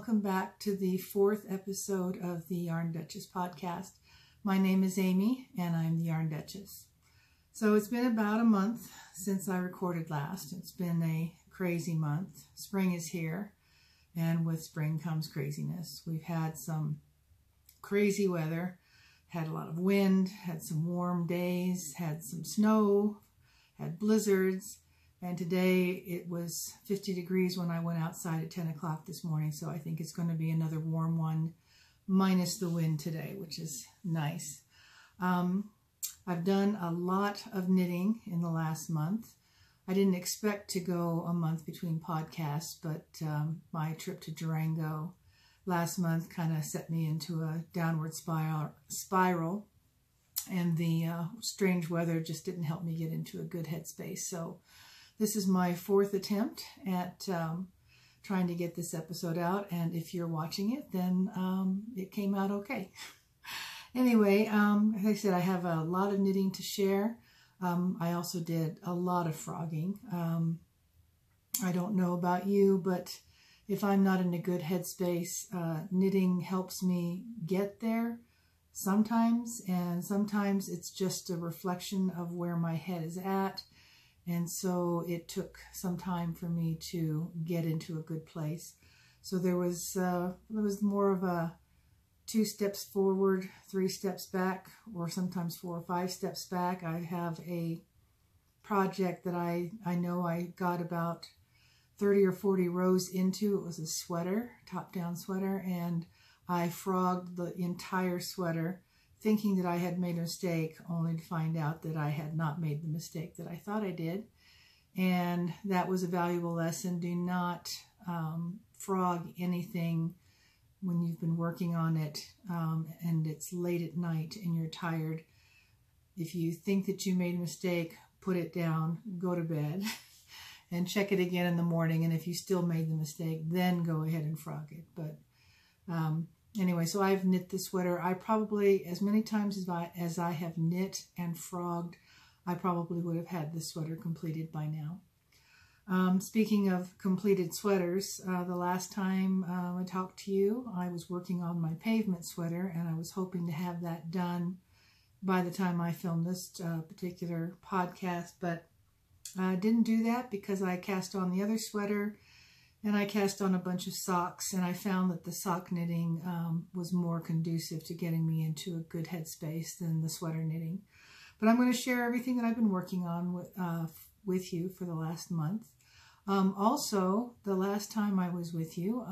welcome back to the 4th episode of the Yarn Duchess podcast. My name is Amy and I'm the Yarn Duchess. So it's been about a month since I recorded last. It's been a crazy month. Spring is here, and with spring comes craziness. We've had some crazy weather, had a lot of wind, had some warm days, had some snow, had blizzards. And today it was 50 degrees when I went outside at 10 o'clock this morning. So I think it's going to be another warm one, minus the wind today, which is nice. I've done a lot of knitting in the last month. I didn't expect to go a month between podcasts, but my trip to Durango last month kind of set me into a downward spiral. And the strange weather just didn't help me get into a good headspace. So this is my 4th attempt at trying to get this episode out, and if you're watching it, then it came out okay. Anyway, like I said, I have a lot of knitting to share. I also did a lot of frogging. I don't know about you, but if I'm not in a good headspace, knitting helps me get there sometimes, and sometimes it's just a reflection of where my head is at. And so it took some time for me to get into a good place. So there was more of a 2 steps forward, 3 steps back, or sometimes 4 or 5 steps back. I have a project that I know I got about 30 or 40 rows into. It was a sweater, top-down sweater, and I frogged the entire sweater, thinking that I had made a mistake, only to find out that I had not made the mistake that I thought I did. And that was a valuable lesson. Do not frog anything when you've been working on it and it's late at night and you're tired. If you think that you made a mistake, put it down, go to bed, and check it again in the morning. And if you still made the mistake, then go ahead and frog it. But anyway, so I've knit the sweater. I probably, as many times as I have knit and frogged, I probably would have had this sweater completed by now. Speaking of completed sweaters, the last time I talked to you, I was working on my pavement sweater, and I was hoping to have that done by the time I filmed this particular podcast, but I didn't do that because I cast on the other sweater, and I cast on a bunch of socks, and I found that the sock knitting was more conducive to getting me into a good headspace than the sweater knitting. But I'm going to share everything that I've been working on with you for the last month. Also, the last time I was with you,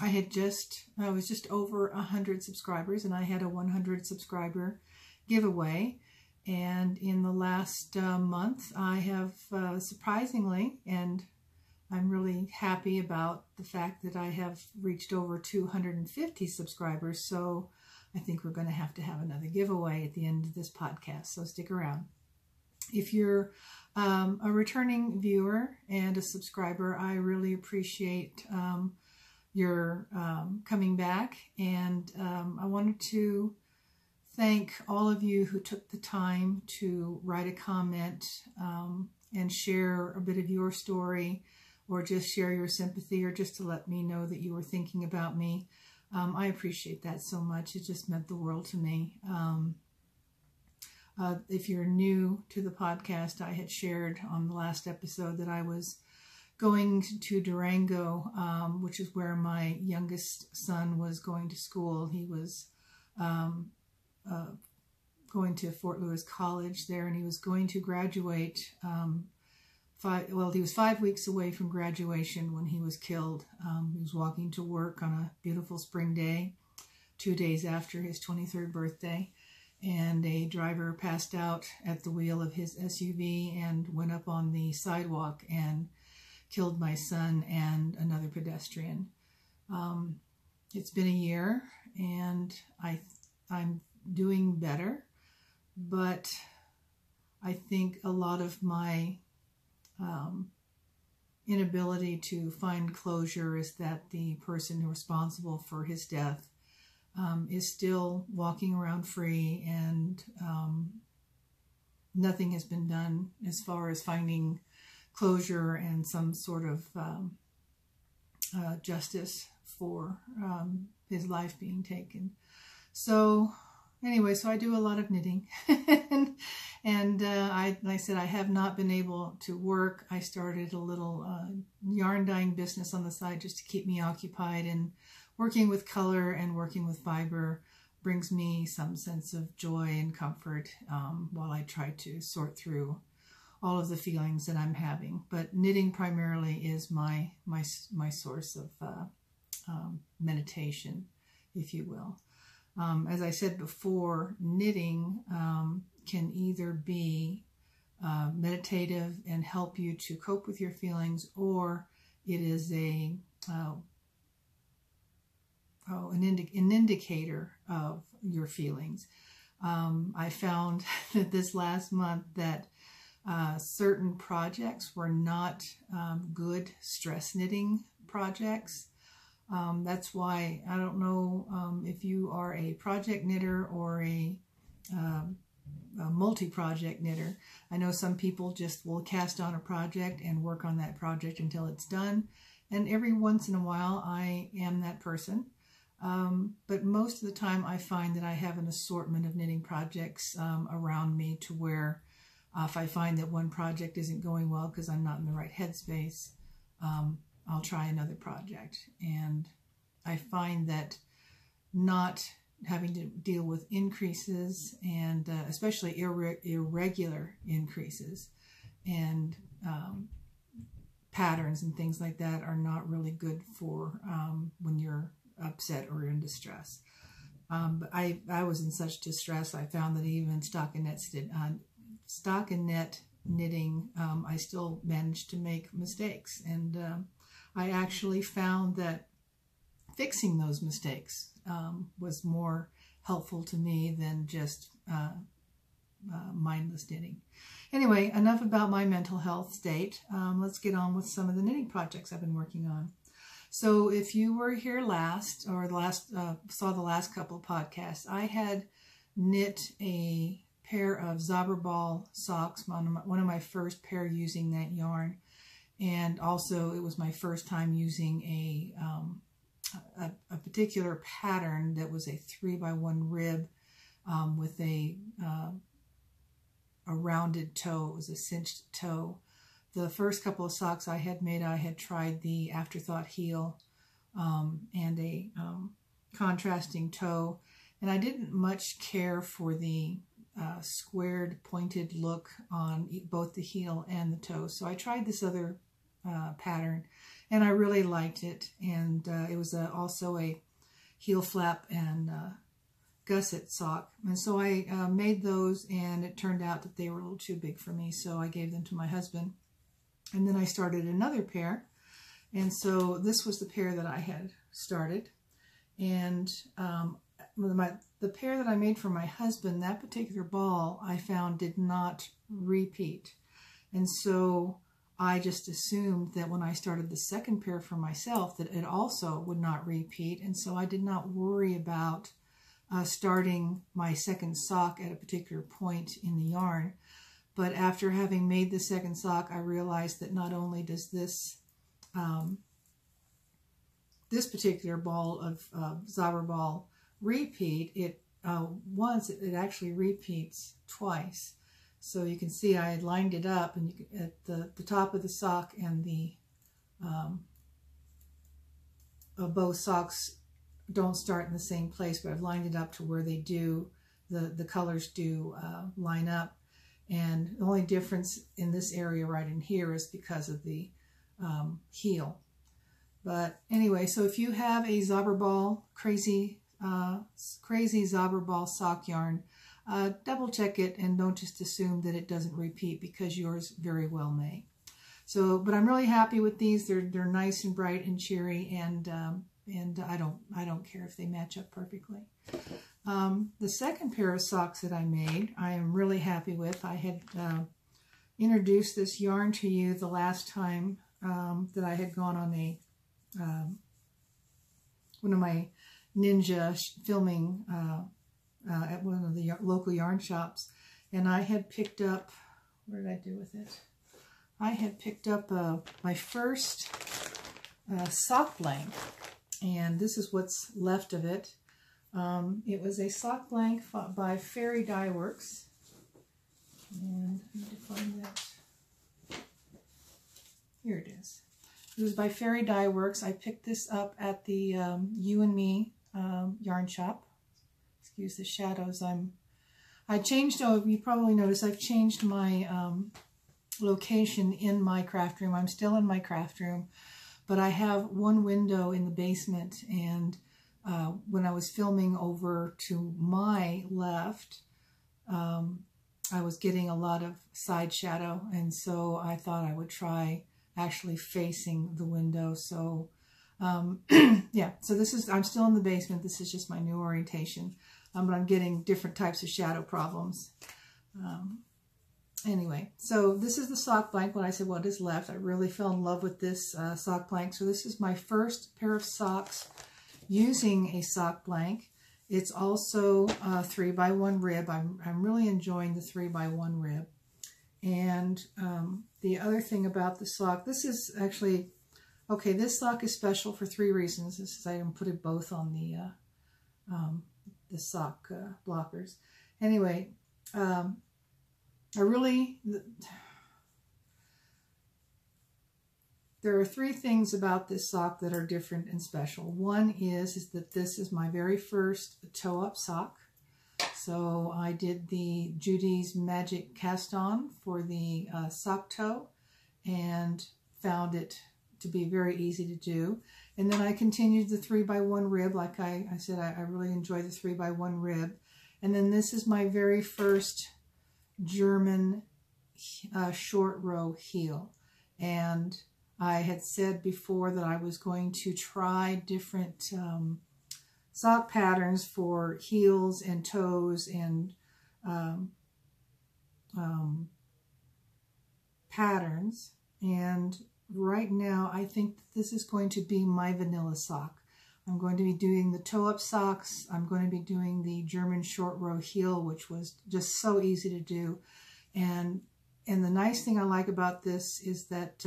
I was just over 100 subscribers, and I had a 100 subscriber giveaway. And in the last month, I have surprisingly, and I'm really happy about the fact that I have reached over 250 subscribers. So I think we're going to have another giveaway at the end of this podcast. So stick around. If you're a returning viewer and a subscriber, I really appreciate your coming back. And I wanted to thank all of you who took the time to write a comment and share a bit of your story, or just share your sympathy, or just to let me know that you were thinking about me. I appreciate that so much. It just meant the world to me. If you're new to the podcast, I had shared on the last episode that I was going to Durango, which is where my youngest son was going to school. He was going to Fort Lewis College there, and he was going to graduate. He was 5 weeks away from graduation when he was killed. He was walking to work on a beautiful spring day, 2 days after his 23rd birthday, and a driver passed out at the wheel of his SUV and went up on the sidewalk and killed my son and another pedestrian. It's been a year, and I'm doing better, but I think a lot of my inability to find closure is that the person responsible for his death is still walking around free, and nothing has been done as far as finding closure and some sort of justice for his life being taken. So anyway, so I do a lot of knitting, and like I said, I have not been able to work. I started a little yarn dyeing business on the side just to keep me occupied, and working with color and working with fiber brings me some sense of joy and comfort while I try to sort through all of the feelings that I'm having. But knitting primarily is my source of meditation, if you will. As I said before, knitting can either be meditative and help you to cope with your feelings, or it is an indicator of your feelings. I found that this last month that certain projects were not good stress knitting projects. That's why I don't know if you are a project knitter or a multi-project knitter. I know some people just will cast on a project and work on that project until it's done. And every once in a while I am that person. But most of the time I find that I have an assortment of knitting projects around me, to where if I find that one project isn't going well because I'm not in the right headspace, I'll try another project. And I find that not having to deal with increases, and especially irregular increases and patterns and things like that, are not really good for when you're upset or in distress. But I was in such distress, I found that even stockinette knitting, I still managed to make mistakes. And I actually found that fixing those mistakes was more helpful to me than just mindless knitting. Anyway, enough about my mental health state. Let's get on with some of the knitting projects I've been working on. So if you were here last, or saw the last couple of podcasts, I had knit a pair of Zauberball socks, one of my first pair using that yarn. And also it was my first time using a particular pattern that was a 3x1 rib with a rounded toe. It was a cinched toe. The first couple of socks I had made, I had tried the afterthought heel and a contrasting toe, and I didn't much care for the squared pointed look on both the heel and the toe. So I tried this other pattern, and I really liked it. And it was also a heel flap and gusset sock. And so I made those, and it turned out that they were a little too big for me, so I gave them to my husband. And then I started another pair. And so this was the pair that I had started. And the pair that I made for my husband, that particular ball, I found did not repeat. And so I just assumed that when I started the second pair for myself, that it also would not repeat. And so I did not worry about starting my second sock at a particular point in the yarn. But after having made the second sock, I realized that not only does this particular ball of Zauberball repeat, it once, it actually repeats twice. So you can see I had lined it up, and at the top of the sock and the both socks don't start in the same place, but I've lined it up to where they do, the colors do line up. And the only difference in this area right in here is because of the heel. But anyway, so if you have a Zauberball, crazy Zauberball sock yarn, double check it and don't just assume that it doesn't repeat, because yours very well may. So, but I'm really happy with these. They're nice and bright and cheery, and I don't care if they match up perfectly. The second pair of socks that I made, I am really happy with. I had introduced this yarn to you the last time that I had gone on one of my ninja filming at one of the local yarn shops, and I had picked up, what did I do with it? I had picked up my first sock blank, and this is what's left of it. It was a sock blank by Fairy Dye Works, and I need to find that. Here it is. It was by Fairy Dye Works. I picked this up at the You and Me yarn shop. Excuse the shadows. I changed, oh, you probably noticed I've changed my location in my craft room. I'm still in my craft room, but I have one window in the basement, and when I was filming over to my left, I was getting a lot of side shadow, and so I thought I would try actually facing the window. So yeah, so this is, I'm still in the basement. This is just my new orientation, but I'm getting different types of shadow problems. Anyway, so this is the sock blank. When I said what is left, I really fell in love with this sock blank. So this is my first pair of socks using a sock blank. It's also a 3x1 rib. I'm really enjoying the 3x1 rib. And the other thing about the sock, this is actually, okay, this sock is special for 3 reasons. This is, I didn't put it both on the sock blockers. Anyway, there are 3 things about this sock that are different and special. One is that this is my very first toe-up sock. So I did the Judy's Magic cast on for the sock toe and found it to be very easy to do. And then I continued the 3x1 rib. Like I said, I really enjoy the 3x1 rib. And then this is my very first German short row heel. And I had said before that I was going to try different sock patterns for heels and toes and patterns. And right now I think that this is going to be my vanilla sock. I'm going to be doing the toe-up socks. I'm going to be doing the German short row heel, which was just so easy to do. And the nice thing I like about this is that,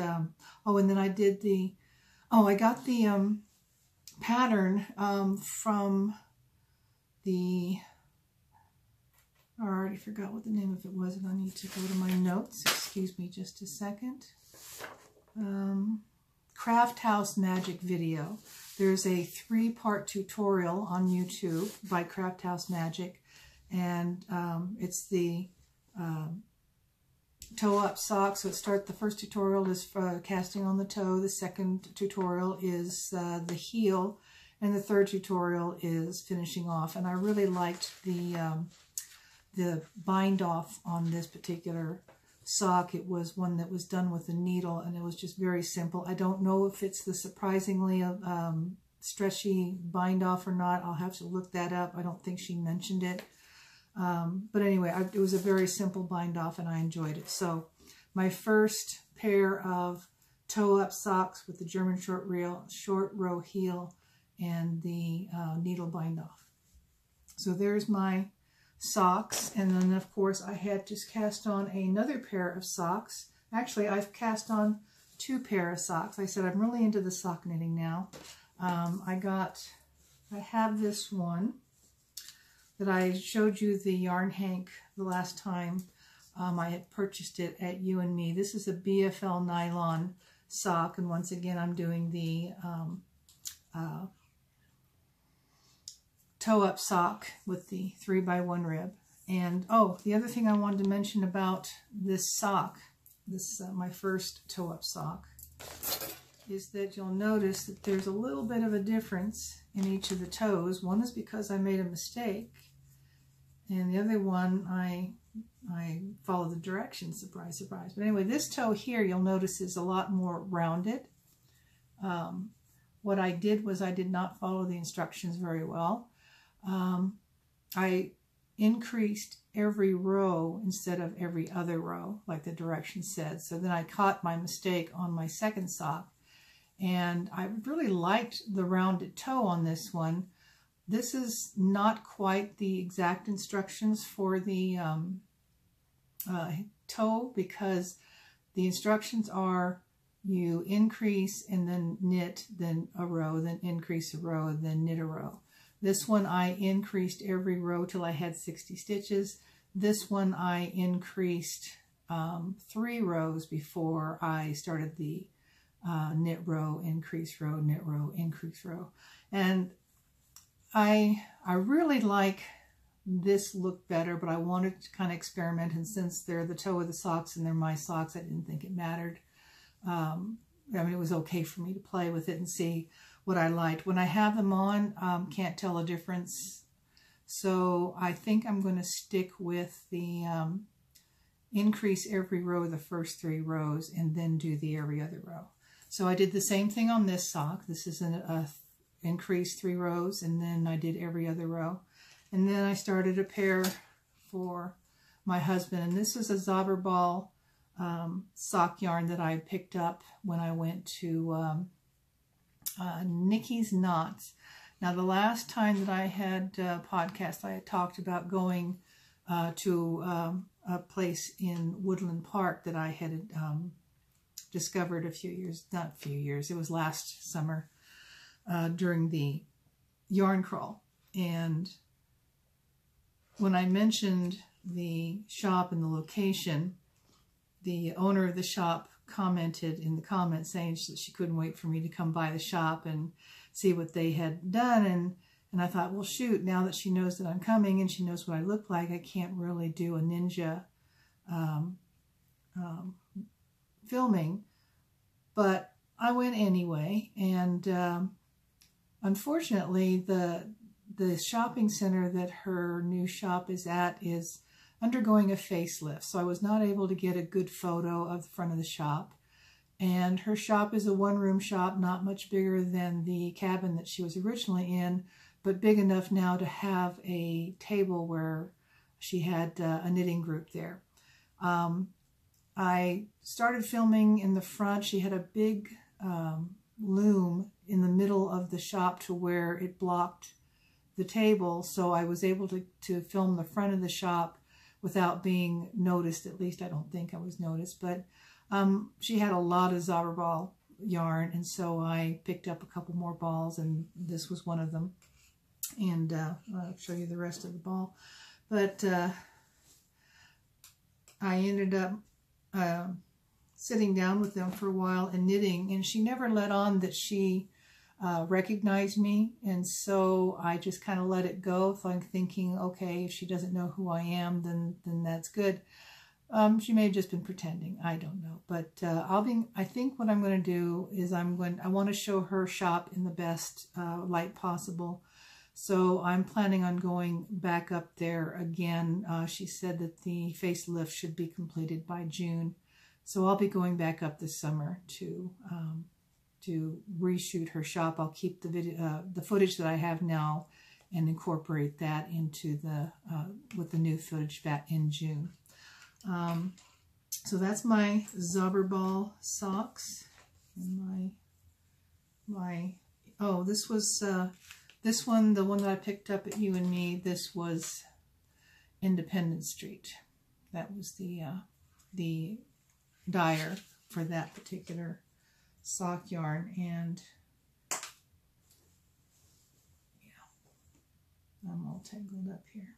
oh, and then I did the, oh, I got the pattern from the, I already forgot what the name of it was, and I need to go to my notes. Excuse me just a second. Craft House Magic video. There's a 3-part tutorial on YouTube by Craft House Magic, and it's the toe-up sock. So the first tutorial is for casting on the toe. The second tutorial is the heel, and the third tutorial is finishing off. And I really liked the bind off on this particular sock. It was one that was done with a needle, and it was just very simple. I don't know if it's the surprisingly stretchy bind off or not. I'll have to look that up. I don't think she mentioned it. But anyway, it was a very simple bind off, and I enjoyed it. So my first pair of toe-up socks with the German short row heel and the needle bind off. So there's my socks, and then of course I had just cast on another pair of socks. Actually, I've cast on 2 pair of socks. I said I'm really into the sock knitting now. I have this one that I showed you the yarn hank the last time I had purchased it at You and Me. This is a BFL nylon sock, and once again I'm doing the toe-up sock with the 3x1 rib. And oh, the other thing I wanted to mention about this sock, this my first toe-up sock, is that you'll notice that there's a little bit of a difference in each of the toes. One is because I made a mistake, and the other one I followed the directions, surprise, surprise. But anyway, this toe here you'll notice is a lot more rounded. What I did was I did not follow the instructions very well. I increased every row instead of every other row, like the directions said. So then I caught my mistake on my second sock, and I really liked the rounded toe on this one. This is not quite the exact instructions for the toe, because the instructions are you increase and then knit, then a row, then increase a row, then knit a row. This one I increased every row till I had 60 stitches. This one I increased 3 rows before I started the knit row, increase row, knit row, increase row. And I really like this look better, but I wanted to kind of experiment, and since they're the toe of the socks and they're my socks, I didn't think it mattered. I mean, it was okay for me to play with it and see what I liked. When I have them on, can't tell a difference. So I think I'm going to stick with the increase every row, the first 3 rows, and then do the every other row. So I did the same thing on this sock. This is an increase 3 rows, and then I did every other row. And then I started a pair for my husband, and this is a Zauberball sock yarn that I picked up when I went to Nikki's Knots. Now, the last time that I had podcast, I had talked about going to a place in Woodland Park that I had discovered a few years, not a few years, it was last summer during the yarn crawl. And when I mentioned the shop and the location, the owner of the shop commented in the comments saying that she couldn't wait for me to come by the shop and see what they had done. And I thought, well, shoot, now that she knows that I'm coming and she knows what I look like, I can't really do a ninja filming. But I went anyway, and unfortunately, the shopping center that her new shop is at is undergoing a facelift, so I was not able to get a good photo of the front of the shop. And her shop is a one-room shop, not much bigger than the cabin that she was originally in, but big enough now to have a table where she had a knitting group there. I started filming in the front. She had a big loom in the middle of the shop to where it blocked the table, so I was able to film the front of the shop without being noticed. At least I don't think I was noticed, but she had a lot of Zauberball yarn, and so I picked up a couple more balls, and this was one of them. And I'll show you the rest of the ball. But I ended up sitting down with them for a while and knitting, and she never let on that she recognized me, and so I just kind of let it go. So I'm thinking, okay, if she doesn't know who I am, then that's good. She may have just been pretending. I don't know, but I think what I'm going to do is I want to show her shop in the best light possible. So I'm planning on going back up there again. She said that the facelift should be completed by June, so I'll be going back up this summer to reshoot her shop. I'll keep the video, the footage that I have now, and incorporate that into with the new footage back in June. So that's my Zauberball socks. And oh, this was this one, the one that I picked up at You and Me. This was Independence Street. That was the dyer for that particular sock yarn, and yeah, I'm all tangled up here.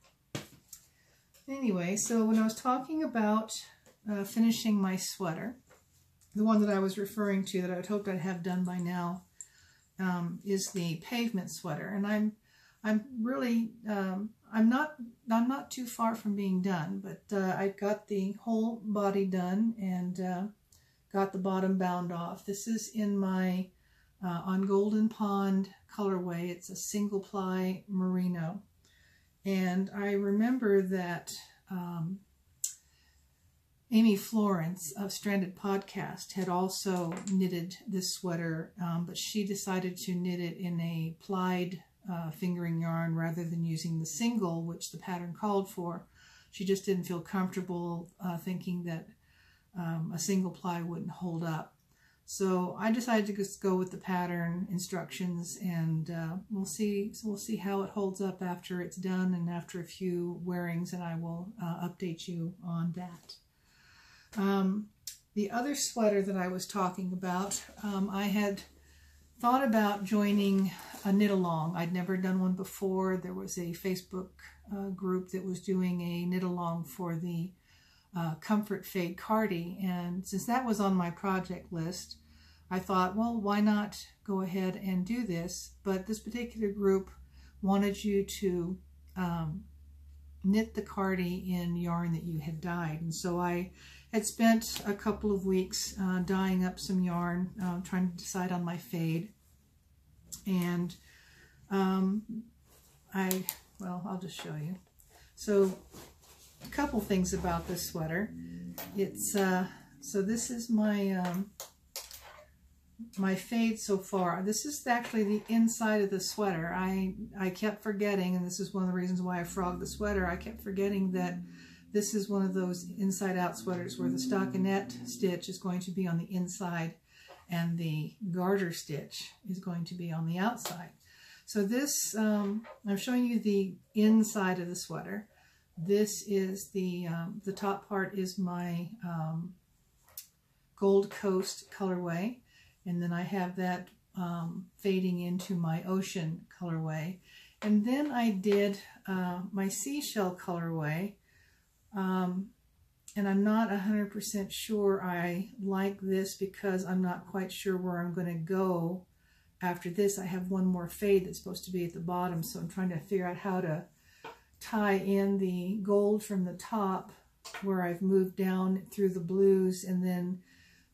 Anyway, so when I was talking about finishing my sweater, the one that I was referring to that I would hoped I'd have done by now is the pavement sweater, and I'm really I'm not too far from being done, but I got the whole body done and got the bottom bound off. This is in my on Golden Pond colorway. It's a single ply merino. And I remember that Amy Florence of Stranded Podcast had also knitted this sweater, but she decided to knit it in a plied fingering yarn rather than using the single, which the pattern called for. She just didn't feel comfortable thinking that a single ply wouldn't hold up. So I decided to just go with the pattern instructions, and we'll see how it holds up after it's done and after a few wearings, and I will update you on that. the other sweater that I was talking about, I had thought about joining a knit-along. I'd never done one before. There was a Facebook group that was doing a knit-along for the Comfort Fade cardi, and since that was on my project list, I thought, well, why not go ahead and do this? But this particular group wanted you to knit the cardi in yarn that you had dyed, and so I had spent a couple of weeks dyeing up some yarn, trying to decide on my fade. And I'll just show you. So a couple things about this sweater. It's so this is my my fade so far. This is actually the inside of the sweater. I kept forgetting, and this is one of the reasons why I frogged the sweater. I kept forgetting that this is one of those inside-out sweaters where the stockinette stitch is going to be on the inside and the garter stitch is going to be on the outside. So this, I'm showing you the inside of the sweater. This is the top part is my Gold Coast colorway, and then I have that fading into my Ocean colorway. And then I did my Seashell colorway. And I'm not 100% sure I like this because I'm not quite sure where I'm going to go after this. I have one more fade that's supposed to be at the bottom, so I'm trying to figure out how to tie in the gold from the top where I've moved down through the blues, and then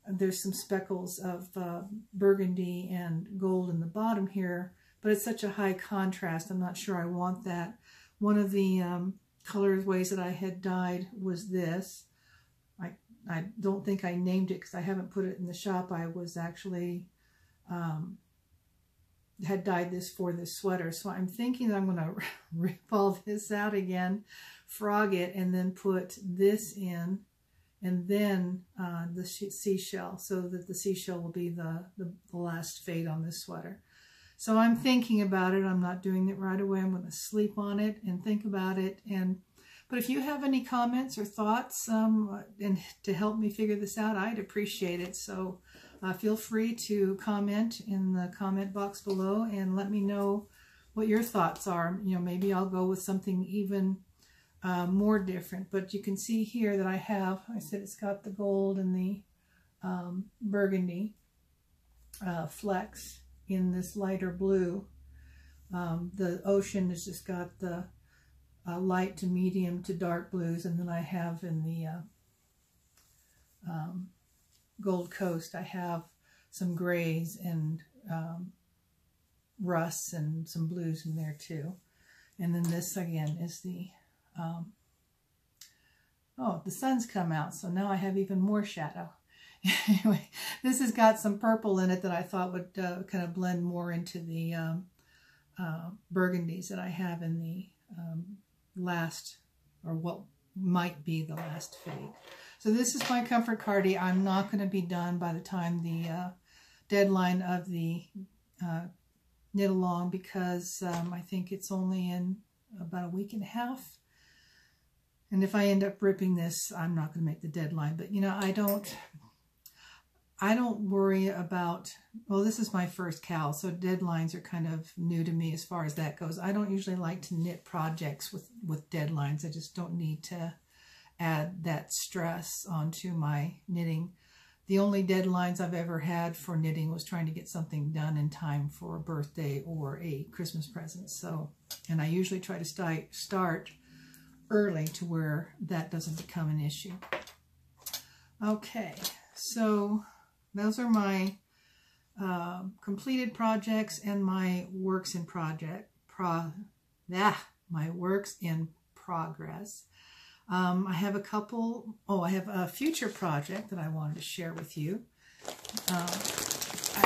there's some speckles of burgundy and gold in the bottom here, but it's such a high contrast, I'm not sure I want that. One of the colorways that I had dyed was this. I don't think I named it because I haven't put it in the shop. I was actually had dyed this for this sweater, so I'm thinking that I'm going to rip all this out again, frog it, and then put this in, and then the seashell, so that the seashell will be the last fade on this sweater. So I'm thinking about it. I'm not doing it right away. I'm going to sleep on it and think about it. But if you have any comments or thoughts and to help me figure this out, I'd appreciate it. So feel free to comment in the comment box below and let me know what your thoughts are. You know, maybe I'll go with something even more different. But you can see here that I said it's got the gold and the burgundy flecks in this lighter blue. The Ocean has just got the light to medium to dark blues, and then I have in the Gold Coast, I have some grays and rusts and some blues in there too. And then this again is the oh, the sun's come out, so now I have even more shadow. Anyway, this has got some purple in it that I thought would kind of blend more into the burgundies that I have in the last, or what might be the last fade. So this is my Comfort cardi. I'm not going to be done by the time the deadline of the knit along, because I think it's only in about a week and a half. And if I end up ripping this, I'm not going to make the deadline. But you know, I don't worry about, well, this is my first cowl, so deadlines are kind of new to me as far as that goes. I don't usually like to knit projects with deadlines. I just don't need to add that stress onto my knitting. The only deadlines I've ever had for knitting was trying to get something done in time for a birthday or a Christmas present. So, and I usually try to start early to where that doesn't become an issue. Okay, so those are my completed projects and my works in my works in progress. I have a couple. Oh, I have a future project that I wanted to share with you. I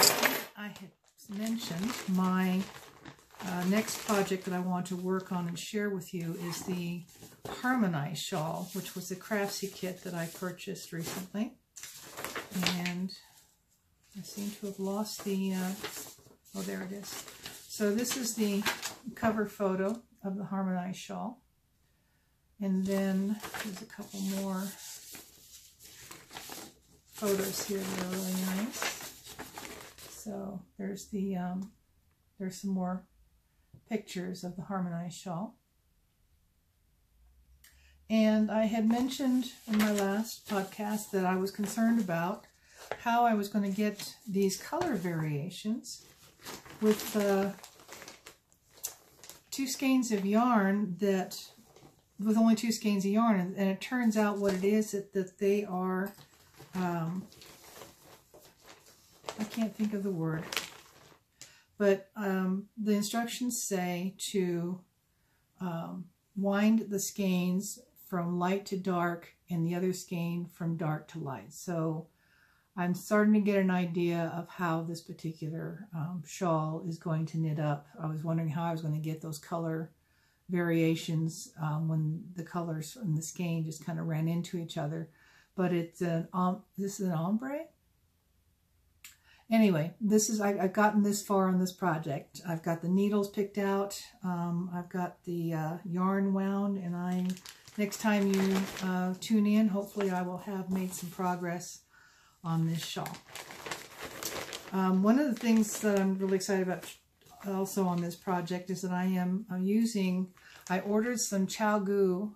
think I had mentioned my next project that I want to work on and share with you is the Harmonize shawl, which was a Craftsy kit that I purchased recently. And I seem to have lost the, oh, there it is. So this is the cover photo of the Harmonize shawl. And then there's a couple more photos here that are really nice. So there's the there's some more pictures of the harmonized shawl. And I had mentioned in my last podcast that I was concerned about how I was going to get these color variations with two skeins of yarn with only two skeins of yarn. And it turns out what it is that they are, I can't think of the word, but the instructions say to wind the skeins from light to dark and the other skein from dark to light. So I'm starting to get an idea of how this particular shawl is going to knit up. I was wondering how I was going to get those color variations when the colors in the skein just kind of ran into each other. But it's this is an ombre. Anyway, I've gotten this far on this project. I've got the needles picked out. I've got the yarn wound, and next time you tune in, hopefully I will have made some progress on this shawl. One of the things that I'm really excited about also on this project is that I'm I ordered some ChiaoGoo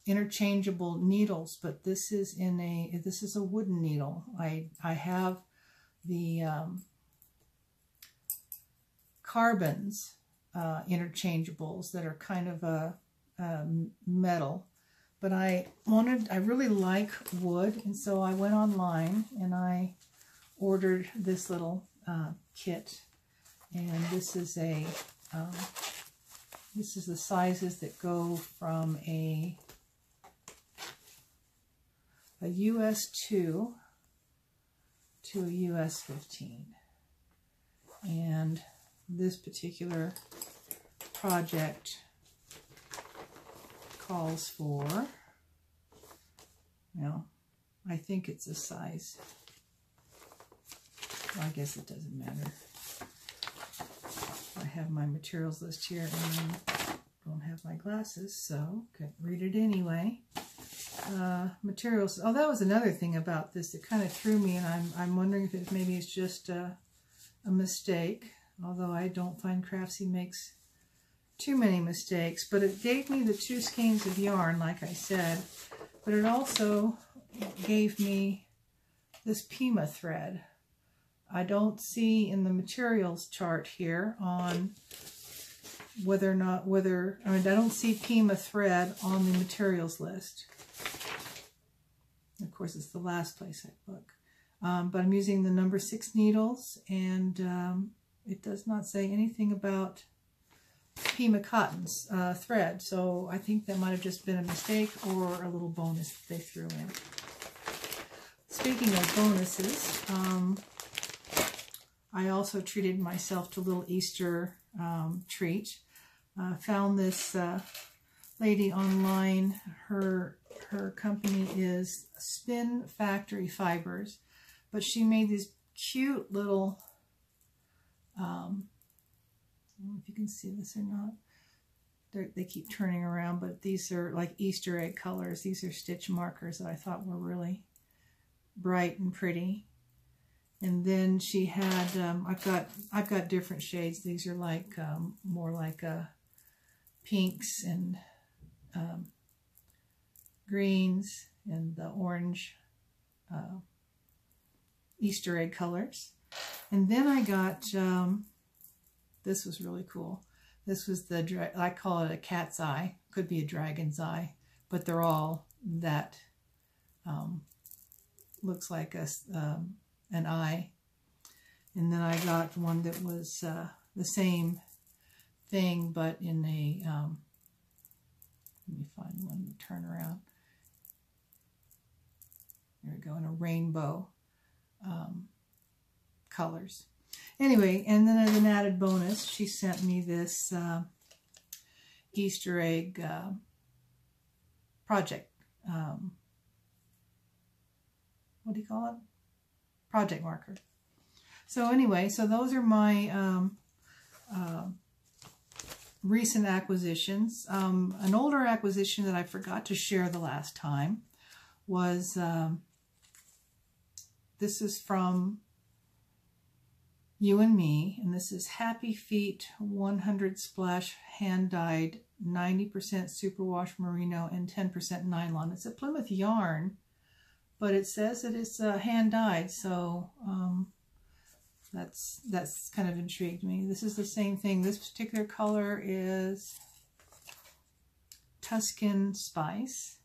interchangeable needles, but this is a wooden needle. I have the carbons interchangeables that are kind of a metal, but I really like wood, and so I went online and I ordered this little kit, and this is the sizes that go from a US 2 to a US 15, and this particular project calls for, I think it's a size, well, I guess it doesn't matter. I have my materials list here and I don't have my glasses, so could read it anyway. Materials. Oh, that was another thing about this that kind of threw me, and I'm wondering if maybe it's just a mistake, although I don't find Craftsy makes too many mistakes. But it gave me the two skeins of yarn, like I said, but it also gave me this Pima thread. I don't see in the materials chart here on I don't see Pima thread on the materials list. Of course, it's the last place I look. But I'm using the number 6 needles, and it does not say anything about Pima Cotton's thread. So I think that might have just been a mistake or a little bonus that they threw in. Speaking of bonuses, I also treated myself to a little Easter treat. Found this lady online. Her company is Spin Factory Fibers, but she made these cute little, I don't know if you can see this or not. They keep turning around, but these are like Easter egg colors. These are stitch markers that I thought were really bright and pretty. And then she had, I've got different shades. These are like more like pinks and greens and the orange Easter egg colors. And then I got, this was really cool. This was I call it a cat's eye. Could be a dragon's eye, but they're all that, looks like an eye. And then I got one that was the same thing, but in a, let me find one to turn around. There we go, in a rainbow colors. Anyway, and then as an added bonus, she sent me this Easter egg project. What do you call it? Project marker. So anyway, so those are my recent acquisitions. An older acquisition that I forgot to share the last time was, this is from You and Me, and this is Happy Feet 100 Splash Hand Dyed 90% superwash merino and 10% nylon. It's a Plymouth yarn, but it says that it's hand dyed, so that's kind of intrigued me. This is the same thing. This particular color is Tuscan Spice,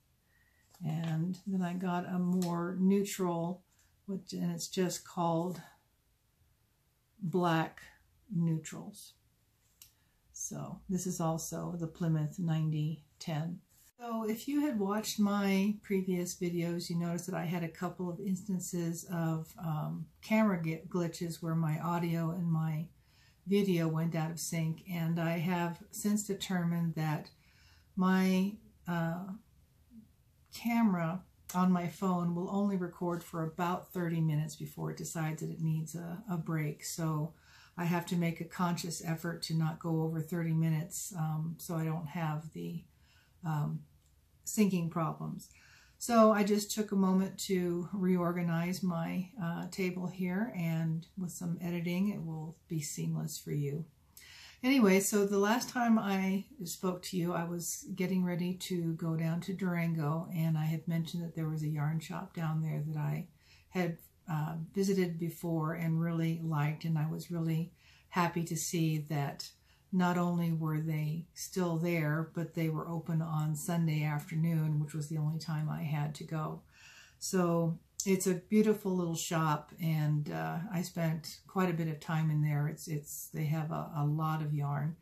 and then I got a more neutral, and it's just called Black Neutrals. So this is also the Plymouth 9010. So if you had watched my previous videos, you noticed that I had a couple of instances of camera glitches where my audio and my video went out of sync, and I have since determined that my camera on my phone will only record for about 30 minutes before it decides that it needs a break. So I have to make a conscious effort to not go over 30 minutes so I don't have the syncing problems. So I just took a moment to reorganize my table here, and with some editing it will be seamless for you. Anyway, so the last time I spoke to you, I was getting ready to go down to Durango, and I had mentioned that there was a yarn shop down there that I had visited before and really liked, and I was really happy to see that not only were they still there, but they were open on Sunday afternoon, which was the only time I had to go. So it's a beautiful little shop, and I spent quite a bit of time in there. They have a lot of yarn,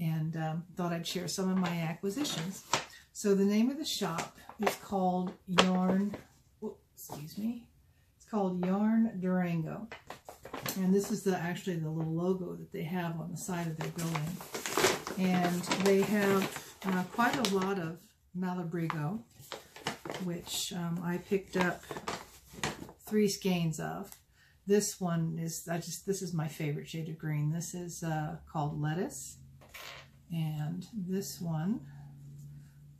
and thought I'd share some of my acquisitions. So the name of the shop is called It's called Yarn Durango. And this is actually the little logo that they have on the side of their building. And they have quite a lot of Malabrigo, which I picked up 3 skeins of. This one is, this is my favorite shade of green. This is called Lettuce. And this one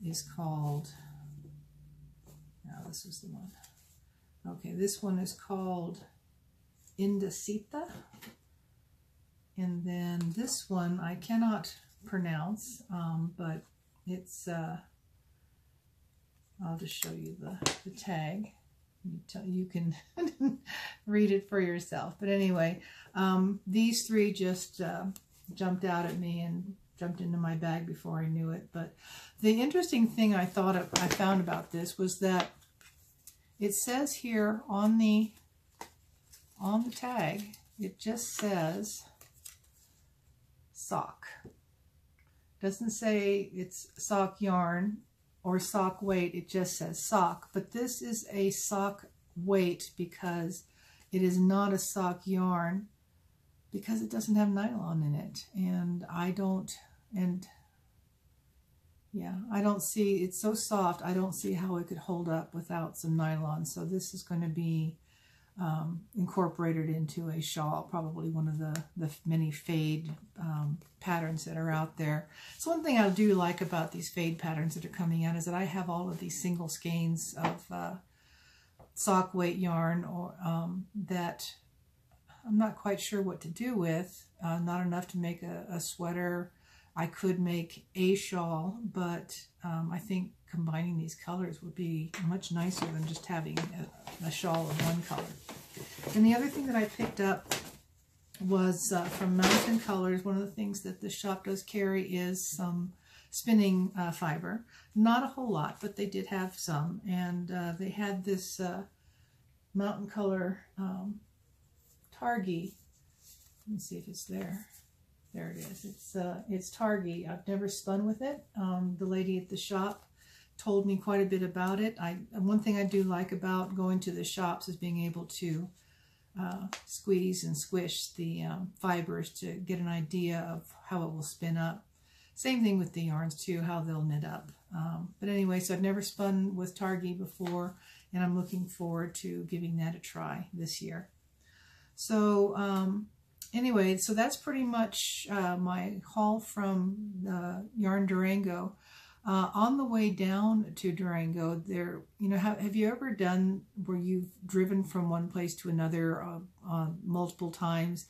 is called, this was the one. Okay, this one is called Indicita. And then this one I cannot pronounce, but it's, I'll just show you the tag. You can read it for yourself. But anyway, these 3 just jumped out at me and jumped into my bag before I knew it. But the interesting thing I found about this was that it says here on the tag, it just says sock. Doesn't say it's sock yarn or sock weight, it just says sock. But this is a sock weight because it is not a sock yarn, because it doesn't have nylon in it. And I don't see, it's so soft, I don't see how it could hold up without some nylon. So this is going to be incorporated into a shawl, probably one of the many fade patterns that are out there. So one thing I do like about these fade patterns that are coming out is that I have all of these single skeins of sock weight yarn that I'm not quite sure what to do with. Not enough to make a sweater. I could make a shawl, but I think combining these colors would be much nicer than just having a shawl of one color. And the other thing that I picked up was from Mountain Colors. One of the things that this shop does carry is some spinning fiber. Not a whole lot, but they did have some. And they had this Mountain Color Targi. Let me see if it's there. There it is. It's Targi. I've never spun with it. The lady at the shop told me quite a bit about it. One thing I do like about going to the shops is being able to squeeze and squish the fibers to get an idea of how it will spin up. Same thing with the yarns too, how they'll knit up. But anyway, so I've never spun with Targi before, and I'm looking forward to giving that a try this year. So anyway, so that's pretty much my haul from Yarn Durango. On the way down to Durango, there, have you ever done where you've driven from one place to another multiple times,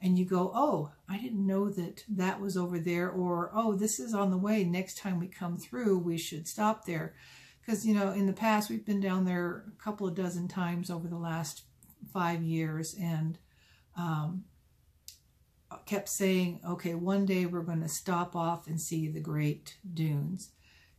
and you go, oh, I didn't know that was over there, or oh, this is on the way. Next time we come through, we should stop there. Because, in the past, we've been down there a couple of dozen times over the last 5 years, and kept saying, okay, one day we're going to stop off and see the Great Dunes.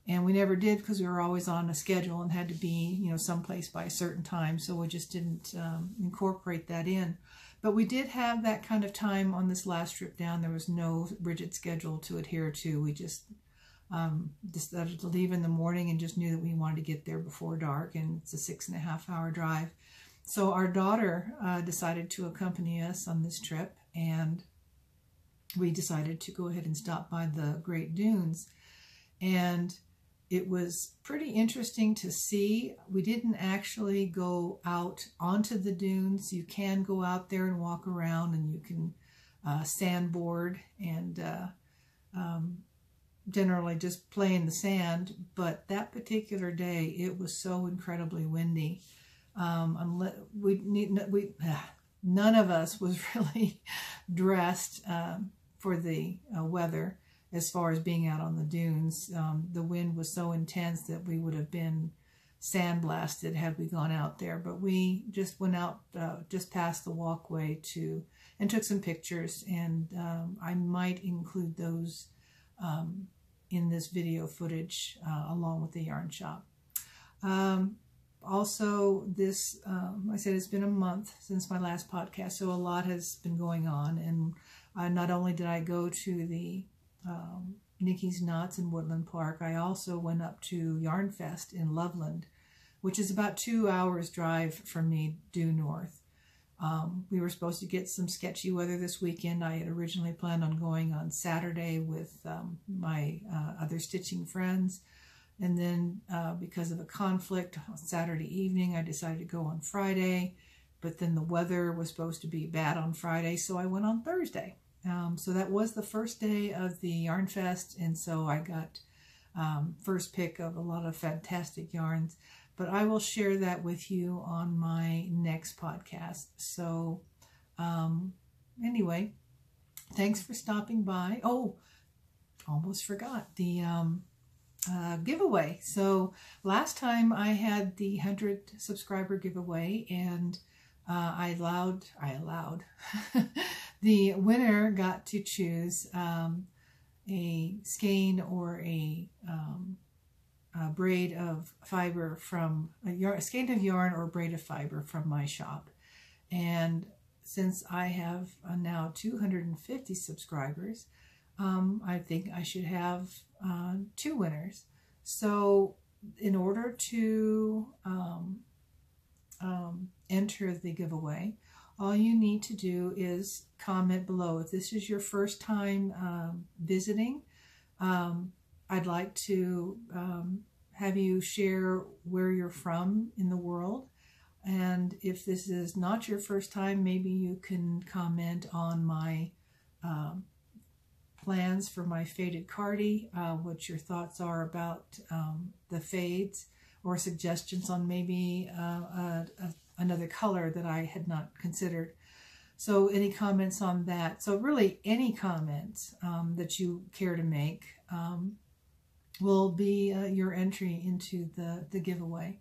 And we never did, because we were always on a schedule and had to be, someplace by a certain time. So we just didn't incorporate that in. But we did have that kind of time on this last trip down. There was no rigid schedule to adhere to. We just decided to leave in the morning and just knew that we wanted to get there before dark. And it's a 6.5-hour drive. So our daughter decided to accompany us on this trip. And we decided to go ahead and stop by the Great Dunes. And it was pretty interesting to see. We didn't actually go out onto the dunes. You can go out there and walk around, and you can sandboard and generally just play in the sand. But that particular day, it was so incredibly windy. None of us was really dressed for the weather. As far as being out on the dunes, the wind was so intense that we would have been sandblasted had we gone out there. But we just went out just past the walkway and took some pictures, and I might include those in this video footage along with the yarn shop. Also, this, I said it's been a month since my last podcast, so a lot has been going on. And not only did I go to the Nikki's Knots in Woodland Park, I also went up to Yarn Fest in Loveland, which is about 2 hours drive from me due north. We were supposed to get some sketchy weather this weekend. I had originally planned on going on Saturday with my other stitching friends. And then because of a conflict on Saturday evening, I decided to go on Friday. But then the weather was supposed to be bad on Friday, so I went on Thursday. So that was the first day of the Yarn Fest, and so I got first pick of a lot of fantastic yarns. But I will share that with you on my next podcast. So anyway, thanks for stopping by. Oh, almost forgot the giveaway. So last time I had the 100 subscriber giveaway, and I allowed the winner got to choose a skein or a braid of fiber from a skein of yarn or a braid of fiber from my shop. And since I have now 250 subscribers, I think I should have 2 winners. So in order to enter the giveaway, all you need to do is comment below. If this is your first time visiting, I'd like to have you share where you're from in the world. And if this is not your first time, maybe you can comment on my plans for my faded cardi, what your thoughts are about the fades, or suggestions on maybe another color that I had not considered. So any comments on that? So really any comments that you care to make will be your entry into the giveaway.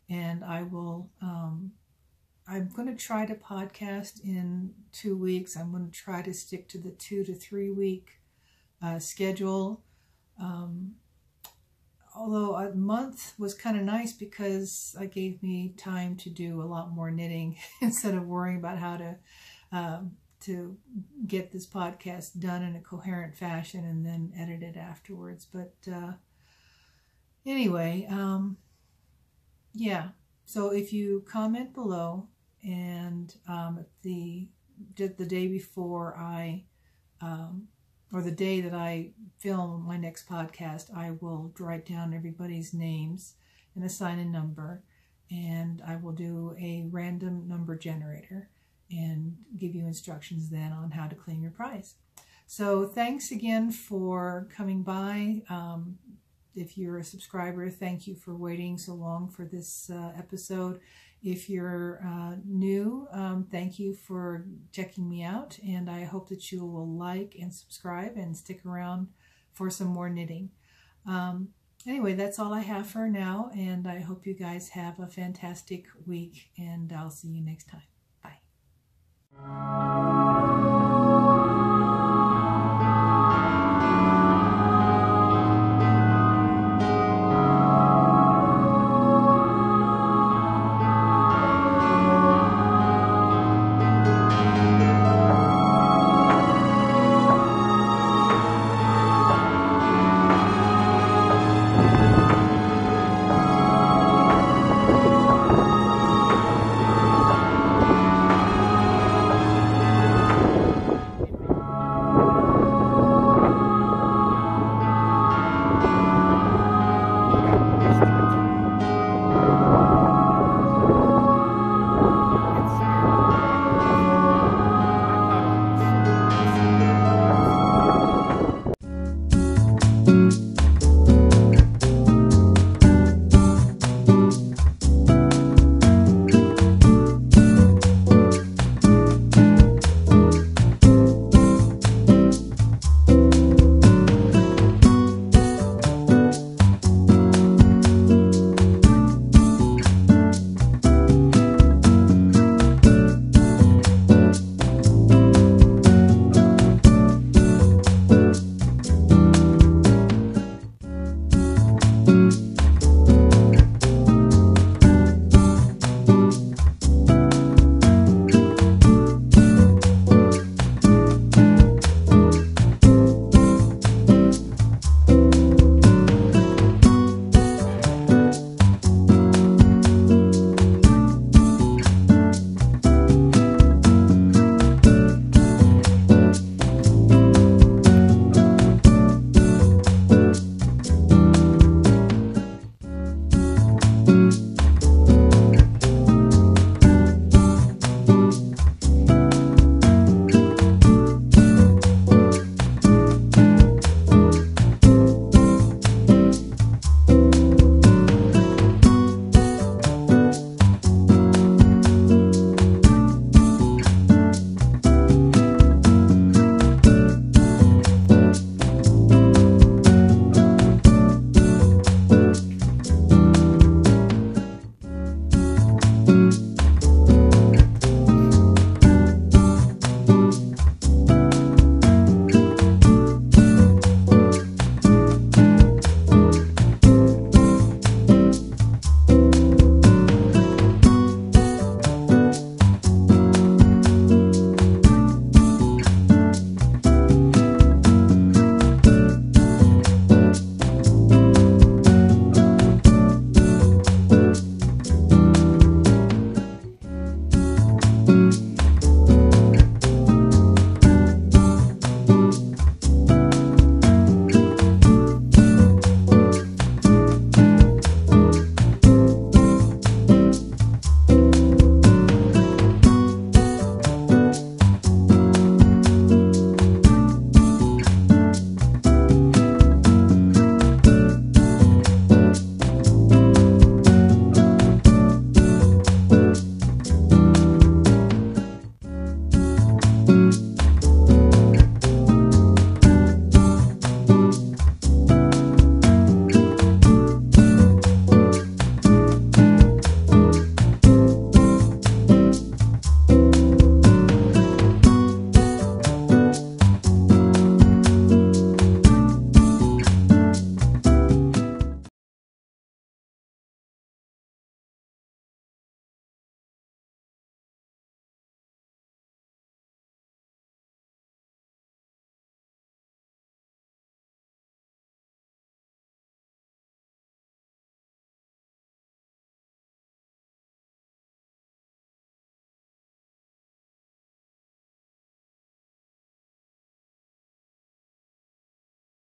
And I will, I'm going to try to podcast in 2 weeks. I'm going to try to stick to the 2 to 3 week schedule. Although a month was kind of nice because it gave me time to do a lot more knitting instead of worrying about how to get this podcast done in a coherent fashion and then edit it afterwards. But anyway, yeah. So if you comment below, and the day before I or the day that I film my next podcast, I will write down everybody's names and assign a number, and I will do a random number generator and give you instructions then on how to claim your prize. So thanks again for coming by. If you're a subscriber, thank you for waiting so long for this episode. If you're new, thank you for checking me out, and I hope that you will like and subscribe and stick around for some more knitting. Anyway, that's all I have for now, and I hope you guys have a fantastic week, and I'll see you next time. Bye.